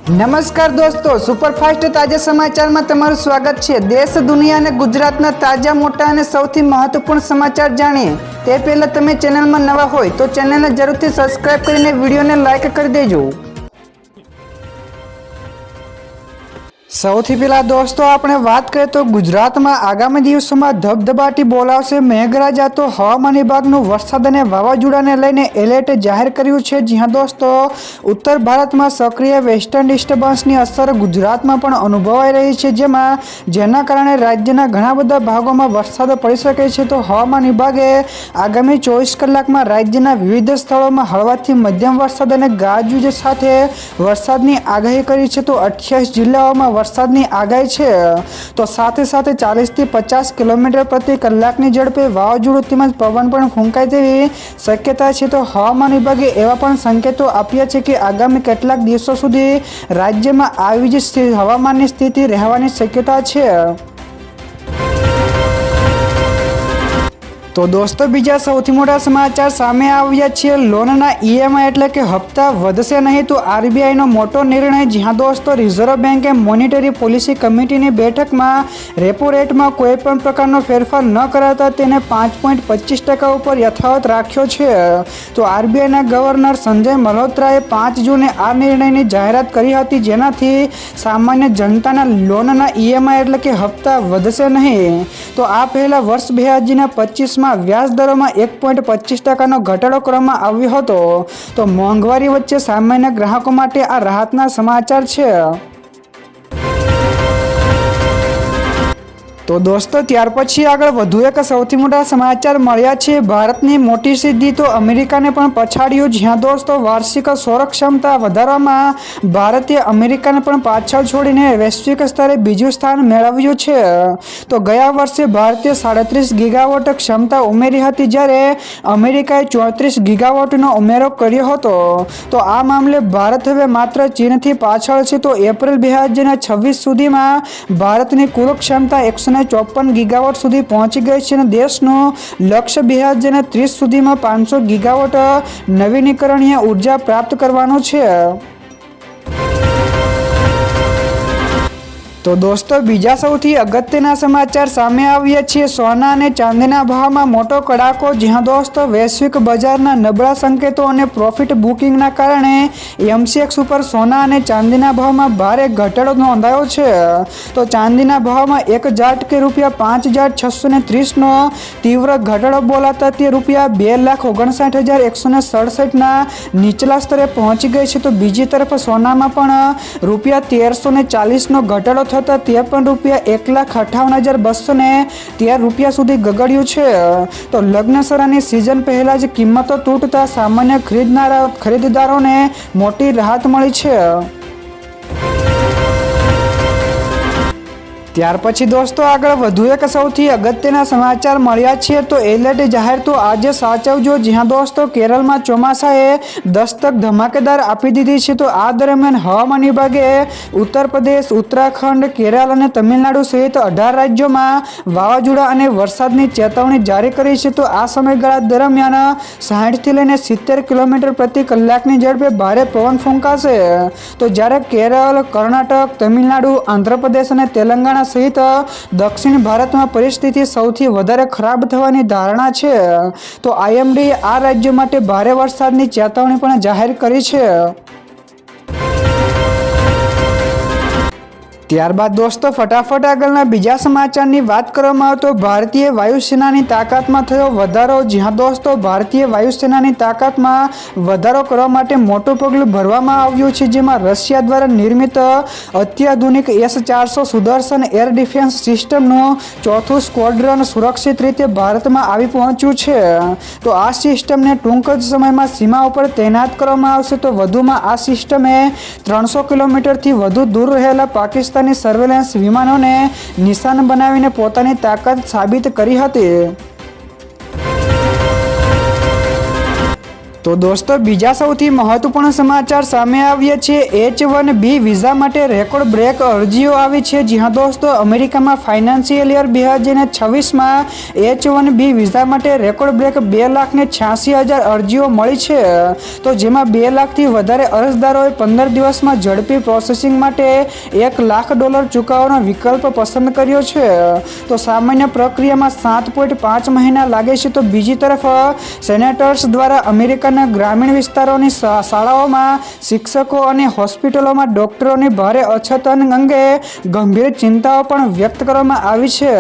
નમસ્કાર દોસ્તો, સુપરફાસ્ટ તાજા સમાચારમાં તમારું સ્વાગત છે। દેશ, દુનિયા અને ગુજરાતના તાજા, મોટા અને સૌથી મહત્વપૂર્ણ સમાચાર જાણીએ તે પહેલા તમે ચેનલમાં નવા હોય તો ચેનલને જરૂરથી સબસ્ક્રાઇબ કરીને વિડીયોને લાઇક કરી દેજો। સૌથી પહેલા દોસ્તો આપણે વાત કરીએ તો ગુજરાતમાં આગામી દિવસોમાં ધબધબાટી બોલાવશે મેઘરાજા। તો હવામાન વિભાગનું વરસાદ અને વાવાઝોડાને લઈને એલર્ટ જાહેર કર્યું છે। જી હા દોસ્તો, ઉત્તર ભારતમાં સક્રિય વેસ્ટર્ન ડિસ્ટર્બન્સની અસર ગુજરાતમાં પણ અનુભવાઈ રહી છે, જેના કારણે રાજ્યના ઘણા બધા ભાગોમાં વરસાદ પડી શકે છે। તો હવામાન વિભાગે આગામી 24 કલાકમાં રાજ્યના વિવિધ સ્થળોમાં હળવાથી મધ્યમ વરસાદ અને ગાજવીજ સાથે વરસાદની આગાહી કરી છે। તો 28 જિલ્લાઓમાં વરસાદની આગાહી છે। તો સાથે સાથે 40 થી 50 કિલોમીટર પ્રતિ કલાકની ઝડપે વાવાઝોડું તેમજ પવન પણ ફૂંકાય તેવી શક્યતા છે। તો હવામાન વિભાગે એવા પણ સંકેતો આપ્યા છે કે આગામી કેટલાક દિવસો સુધી રાજ્યમાં આવી જ હવામાનની સ્થિતિ રહેવાની શક્યતા છે। તો દોસ્તો, બીજા સૌથી મોટા સમાચાર સામે આવ્યા છે। લોનના ઈએમઆઈ એટલે કે હપ્તા વધશે નહીં, તો આરબીઆઈનો મોટો નિર્ણય। જી હા દોસ્તો, રિઝર્વ બેન્કે મોનિટરી પોલિસી કમિટીની બેઠકમાં રેપો રેટમાં કોઈ પણ પ્રકારનો ફેરફાર ન કરાતા તેને 5.25% ઉપર યથાવત રાખ્યો છે। તો આરબીઆઈના ગવર્નર સંજય મલ્હોત્રાએ 5 જૂને આ નિર્ણયની જાહેરાત કરી હતી, જેનાથી સામાન્ય જનતાના લોનના ઈએમઆઈ એટલે કે હપ્તા વધશે નહીં। તો આ પહેલા વર્ષ 2025 વ્યાજ દરોમાં 1.25% ઘટાડો કરવામાં આવ્યો હતો। તો મોંઘવારી વચ્ચે સામાન્ય ગ્રાહકો માટે આ રાહતના સમાચાર છે। તો દોસ્તો, ત્યાર પછી આગળ વધુ એક સૌથી મોટા સમાચાર મળ્યા છે। ભારતની મોટી સિદ્ધિ તો અમેરિકાને પણ પછાડ્યું। જ્યાં દોસ્તો, વાર્ષિક સૌર ક્ષમતા વધારવામાં ભારતે અમેરિકાને પણ પાછળ છોડીને વૈશ્વિક સ્તરે બીજું સ્થાન મેળવ્યું છે। તો ગયા વર્ષે ભારતે 37 ગીગાવોટ ક્ષમતા ઉમેરી હતી, જ્યારે અમેરિકાએ 34 ગીગાવોટનો ઉમેરો કર્યો હતો। તો આ મામલે ભારત હવે માત્ર ચીનથી પાછળ છે। તો એપ્રિલ 2026 સુધીમાં ભારતની કુલ ક્ષમતા 154 ગીગાવોટ સુધી પહોંચી ગઈ છે અને દેશનું લક્ષ્ય 2030 સુધીમાં 500 ગીગાવોટ નવીનીકરણીય ઉર્જા પ્રાપ્ત કરવાનું છે। તો દોસ્તો, બીજા સૌથી અગત્યના સમાચાર સામે આવ્યા છે। સોના અને ચાંદીના ભાવમાં મોટો કડાકો। જ્યાં દોસ્તો, વૈશ્વિક બજારના નબળા સંકેતો અને પ્રોફિટ બુકિંગના કારણે એમસીએક્સ ઉપર સોના અને ચાંદીના ભાવમાં ભારે ઘટાડો નોંધાયો છે। તો ચાંદીના ભાવમાં 1 ઝાટકે ₹5,630નો તીવ્ર ઘટાડો બોલાતા તે ₹2,59,167ના નીચલા સ્તરે પહોંચી ગઈ છે। તો બીજી તરફ સોનામાં પણ ₹1,340નો ઘટાડો થતા તે પણ ₹1,58,213 સુધી ગગડ્યું છે। તો લગ્નસરાની સિઝન પહેલા જ કિંમતો તૂટતા સામાન્ય ખરીદદારોને મોટી રાહત મળી છે। ત્યાર પછી દોસ્તો, આગળ વધુ એક સૌથી અગત્યના સમાચાર મળ્યા છે। તો એલર્ટ જાહેર તો આજે સાચવજો। જી હા દોસ્તો, કેરળમાં ચોમાસાએ દસ્તક ધમાકેદાર આપી દીધી છે। તો આ દરમિયાન હવામાન વિભાગે ઉત્તર પ્રદેશ, ઉત્તરાખંડ, કેરળ અને તમિલનાડુ સહિત 18 રાજ્યોમાં વાવાઝોડા અને વરસાદની ચેતવણી જારી કરી છે। તો આ સમયગાળા દરમિયાન 60 થી લઈને 70 કિલોમીટર પ્રતિ કલાકની ઝડપે ભારે પવન ફૂંકાશે। તો જ્યારે કેરળ, કર્ણાટક, તમિલનાડુ, આંધ્રપ્રદેશ અને તેલંગાણા સહિત દક્ષિણ ભારતમાં પરિસ્થિતિ સૌથી વધારે ખરાબ થવાની ધારણા છે। તો આઈએમડીએ આ રાજ્યો માટે ભારે વરસાદની ચેતવણી પણ જાહેર કરી છે। ત્યારબાદ દોસ્તો, ફટાફટ આગળના બીજા સમાચારની વાત કરવામાં આવે તો ભારતીય વાયુસેનાની તાકાતમાં થયો વધારો। જ્યાં દોસ્તો, ભારતીય વાયુસેનાની તાકાતમાં વધારો કરવા માટે મોટું પગલું ભરવામાં આવ્યું છે, જેમાં રશિયા દ્વારા નિર્મિત અત્યાધુનિક S-400 સુદર્શન એર ડિફેન્સ સિસ્ટમનું 4થું સ્ક્વોડ્રન સુરક્ષિત રીતે ભારતમાં આવી પહોંચ્યું છે। તો આ સિસ્ટમને ટૂંક જ સમયમાં સીમા ઉપર તૈનાત કરવામાં આવશે। તો વધુમાં આ સિસ્ટમે 300 કિલોમીટરથી વધુ દૂર રહેલા પાકિસ્તાન સર્વેલન્સ વિમાનોને નિશાન બનાવીને પોતાની તાકાત સાબિત કરી હતી। તો દોસ્તો બીજા સૌથી મહત્વપૂર્ણ સમાચાર સામે આવ્યા છે. H-1B વિઝા માટે રેકોર્ડ બ્રેક અરજીઓ આવી છે. જી હા દોસ્તો, અમેરિકામાં ફાઇનાન્શિયલ યર 2026માં H-1B વિઝા માટે રેકોર્ડ બ્રેક 2,86,000 અરજીઓ મળી છે. તો જેમાં 2 લાખથી વધારે અરજદારોએ 15 દિવસમાં ઝડપી પ્રોસેસિંગ માટે $1 લાખ ચૂકવવાનો વિકલ્પ પસંદ કર્યો છે. તો સામાન્ય પ્રક્રિયામાં 7.5 મહિના લાગે છે. તો બીજી તરફ સેનેટર્સ દ્વારા અમેરિકાના ગ્રામીણ વિસ્તારોની શાળાઓમાં શિક્ષકો અને હોસ્પિટલોમાં ડોક્ટરોની ભારે અછત અંગે ગંભીર ચિંતાઓ પણ વ્યક્ત કરવામાં આવી છે.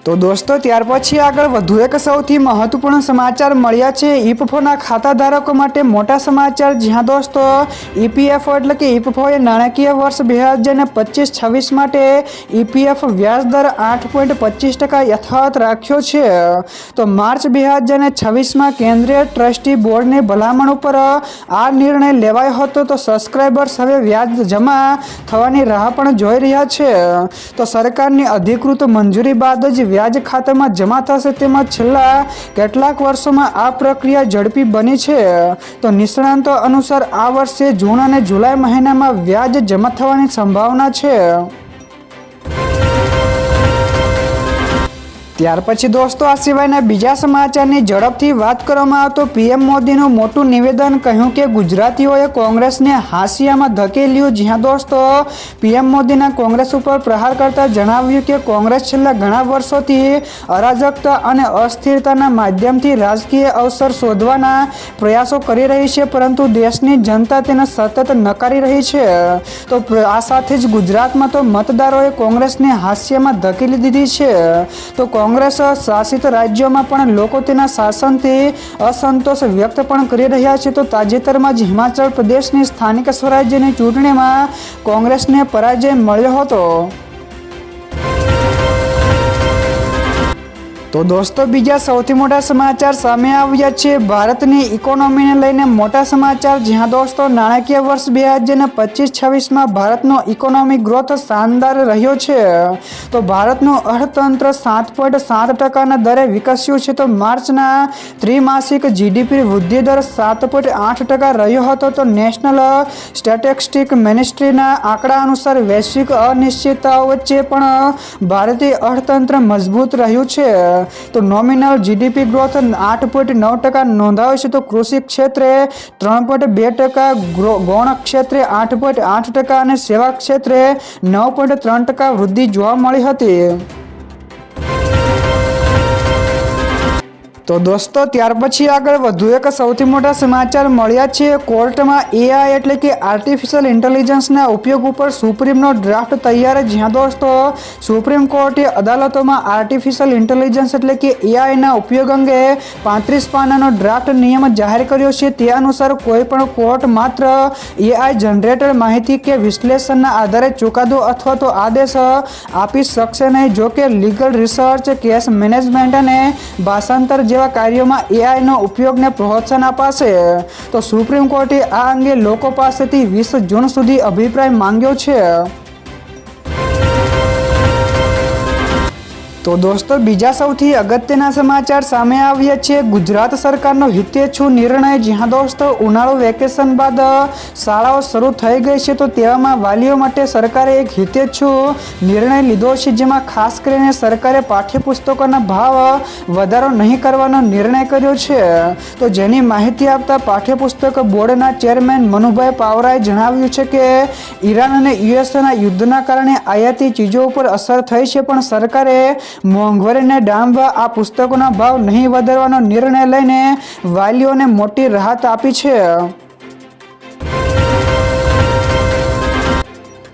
તો દોસ્તો ત્યાર પછી આગળ વધુ એક સૌથી મહત્વપૂર્ણ સમાચાર મળ્યા છે ઈપીએફઓના ખાતા ધારકો માટે મોટા સમાચાર. જ્યાં દોસ્તો ઈપીએફઓ એટલે કે ઈપીએફઓએ નાણાકીય વર્ષ 2025-26 માટે ઈપીએફ વ્યાજ દર 8.25% યથાવત રાખ્યો છે. તો માર્ચ 2026માં કેન્દ્રીય ટ્રસ્ટી બોર્ડની ભલામણ ઉપર આ નિર્ણય લેવાયો હતો. તો સબસ્ક્રાઇબર્સ હવે વ્યાજ જમા થવાની રાહ પણ જોઈ રહ્યા છે. તો સરકારની અધિકૃત મંજૂરી બાદ જ વ્યાજ ખાતામાં જમા થશે. તેમજ છેલ્લા કેટલાક વર્ષોમાં આ પ્રક્રિયા ઝડપી બની છે. તો નિષ્ણાંતો અનુસાર આ વર્ષે જૂન અને જુલાઈ મહિનામાં વ્યાજ જમા થવાની સંભાવના છે. ત્યાર પછી દોસ્તો આ સિવાયના બીજા સમાચારની ઝડપથી વાત કરવામાં આવે તો પીએમ મોદીનું મોટું નિવેદન, કહ્યું કે ગુજરાતીઓએ કોંગ્રેસને હાંસિયામાં ધકેલ્યું. જ્યાં દોસ્તો પીએમ મોદીના કોંગ્રેસ ઉપર પ્રહાર કરતા જણાવ્યું કે કોંગ્રેસ છેલ્લા ઘણા વર્ષોથી અરાજકતા અને અસ્થિરતાના માધ્યમથી રાજકીય અવસર શોધવાના પ્રયાસો કરી રહી છે, પરંતુ દેશની જનતા તેને સતત નકારી રહી છે. તો આ સાથે જ ગુજરાતમાં તો મતદારોએ કોંગ્રેસને હાંસિયામાં ધકેલી દીધી છે. તો કોંગ્રેસ શાસિત રાજ્યોમાં પણ લોકો તેના શાસનથી અસંતોષ વ્યક્ત પણ કરી રહ્યા છે. તો તાજેતરમાં જ હિમાચલ પ્રદેશની સ્થાનિક સ્વરાજ્યની ચૂંટણીમાં કોંગ્રેસને પરાજય મળ્યો હતો. તો દોસ્તો બીજા સૌથી મોટા સમાચાર સામે આવ્યા છે ભારતની ઇકોનોમીને લઈને મોટા સમાચાર. જ્યાં દોસ્તો નાણાકીય વર્ષ 2025-26માં ભારતનો ઇકોનોમિક ગ્રોથ શાનદાર રહ્યો છે. તો ભારતનું અર્થતંત્ર 7.7% દરે વિકસ્યું છે. તો માર્ચના ત્રિમાસિક જીડીપી વૃદ્ધિ દર 7.8% રહ્યો હતો. તો નેશનલ સ્ટેટિસ્ટિક્સ મિનિસ્ટ્રીના આંકડા અનુસાર વૈશ્વિક અનિશ્ચિતતાઓ વચ્ચે પણ ભારતીય અર્થતંત્ર મજબૂત રહ્યું છે. તો નોમિનલ જીડીપી ગ્રોથ 8.9% નોંધાયો છે. તો કૃષિ ક્ષેત્રે 3.2%, ગૌણ ક્ષેત્રે 8.8% અને સેવા ક્ષેત્રે 9.3% વૃદ્ધિ જોવા મળી હતી. તો દોસ્તો ત્યાર પછી આગળ વધુ એક સૌથી મોટા સમાચાર મળ્યા છે. કોર્ટમાં એઆઈ એટલે કે આર્ટિફિશિયલ ઇન્ટેલિજન્સના ઉપયોગ ઉપર સુપ્રીમનો ડ્રાફ્ટ તૈયાર. જ્યાં દોસ્તો સુપ્રીમ કોર્ટે અદાલતોમાં આર્ટિફિશિયલ ઇન્ટેલિજન્સ એટલે કે એઆઈના ઉપયોગ અંગે 35 પાનાનો ડ્રાફ્ટ નિયમ જાહેર કર્યો છે. તે અનુસાર કોઈ પણ કોર્ટ માત્ર એઆઈ જનરેટેડ માહિતી કે વિશ્લેષણના આધારે ચુકાદો અથવા તો આદેશ આપી શકશે નહીં. જો કે લીગલ રિસર્ચ, કેસ મેનેજમેન્ટ અને ભાષાંતર જેવા કાર્યોમાં એઆઈનો ઉપયોગને પ્રોત્સાહન અપાશે. તો સુપ્રીમ કોર્ટે આ અંગે લોકો પાસેથી 20 જૂન સુધી અભિપ્રાય માંગ્યો છે. તો દોસ્તો બીજા સૌથી અગત્યના સમાચાર સામે આવ્યા છે ગુજરાત સરકારનો હિતેચ્છુ નિર્ણય. જ્યાં દોસ્તો ઉનાળુ વેકેશન બાદ શાળાઓ શરૂ થઈ ગઈ છે. તો તેવામાં વાલીઓ માટે સરકારે એક હિતેચ્છુ નિર્ણય લીધો છે. જેમાં ખાસ કરીને સરકારે પાઠ્યપુસ્તકોના ભાવ વધારો નહીં કરવાનો નિર્ણય કર્યો છે. તો જેની માહિતી આપતા પાઠ્યપુસ્તક બોર્ડના ચેરમેન મનુભાઈ પાવરાએ જણાવ્યું છે કે ઈરાન અને યુએસના યુદ્ધના કારણે આયાતી ચીજો ઉપર અસર થઈ છે, પણ સરકારે મોંઘવારીને ડામવા આ પુસ્તકોના ભાવ નહીં વધારવાનો નિર્ણય લઈને વાલીઓને મોટી રાહત આપી છે.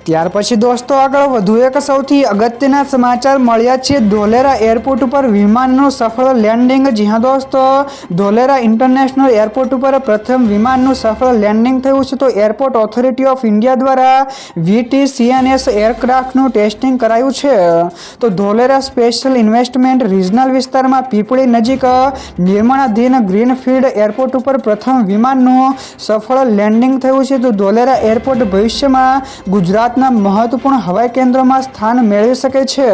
ત્યાર પછી દોસ્તો આગળ વધુ એક સૌથી અગત્યના સમાચાર મળ્યા છે ધોલેરા એરપોર્ટ ઉપર વિમાનનું સફળ લેન્ડિંગ. જ્યાં દોસ્તો ધોલેરા ઇન્ટરનેશનલ એરપોર્ટ ઉપર પ્રથમ વિમાનનું સફળ લેન્ડિંગ થયું છે. તો એરપોર્ટ ઓથોરિટી ઓફ ઇન્ડિયા દ્વારા VTCNS એરક્રાફ્ટનું ટેસ્ટિંગ કરાયું છે. તો ધોલેરા સ્પેશિયલ ઇન્વેસ્ટમેન્ટ રિજનલ વિસ્તારમાં પીપળી નજીક નિર્માણાધીન ગ્રીનફિલ્ડ એરપોર્ટ ઉપર પ્રથમ વિમાનનું સફળ લેન્ડિંગ થયું છે. તો ધોલેરા એરપોર્ટ ભવિષ્યમાં ગુજરાત મહત્વપૂર્ણ હવાઈ કેન્દ્રોમાં સ્થાન મેળવી શકે છે.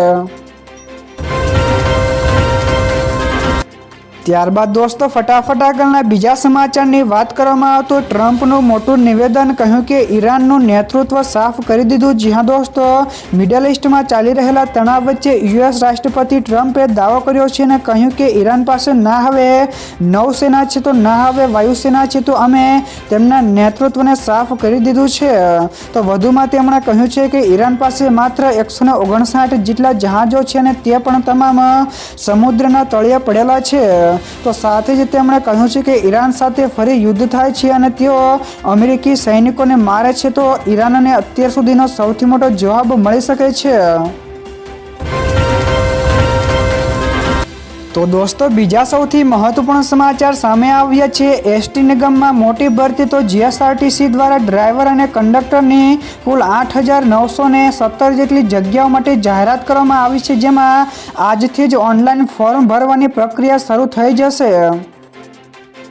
ત્યારબાદ દોસ્તો ફટાફટ આગળના બીજા સમાચારની વાત કરવામાં આવે તો ટ્રમ્પનું મોટું નિવેદન, કહ્યું કે ઈરાનનું નેતૃત્વ સાફ કરી દીધું. જી હા દોસ્તો, મિડલ ઈસ્ટમાં ચાલી રહેલા તણાવ વચ્ચે યુએસ રાષ્ટ્રપતિ ટ્રમ્પે દાવો કર્યો છે અને કહ્યું કે ઈરાન પાસે ના હવે નૌસેના છે તો ના હવે વાયુસેના છે, તો અમે તેમના નેતૃત્વને સાફ કરી દીધું છે. તો વધુમાં તેમણે કહ્યું છે કે ઈરાન પાસે માત્ર 159 જેટલા જહાજો છે અને તે પણ તમામ સમુદ્રના તળિયે પડેલા છે. તો સાથે જ તેમણે કહ્યું છે કે ઈરાન સાથે ફરી યુદ્ધ થાય છે અને તેઓ અમેરિકી સૈનિકોને મારે છે તો ઈરાનને અત્યાર સુધીનો સૌથી મોટો જવાબ મળી શકે છે. તો દોસ્તો બીજા સૌથી મહત્વપૂર્ણ સમાચાર સામે આવ્યા છે. એસટી નિગમમાં મોટી ભરતી. તો જીએસઆરટીસી દ્વારા ડ્રાઈવર અને કંડક્ટરની કુલ 8,917 જેટલી જગ્યાઓ માટે જાહેરાત કરવામાં આવી છે, જેમાં આજથી જ ઓનલાઈન ફોર્મ ભરવાની પ્રક્રિયા શરૂ થઈ જશે.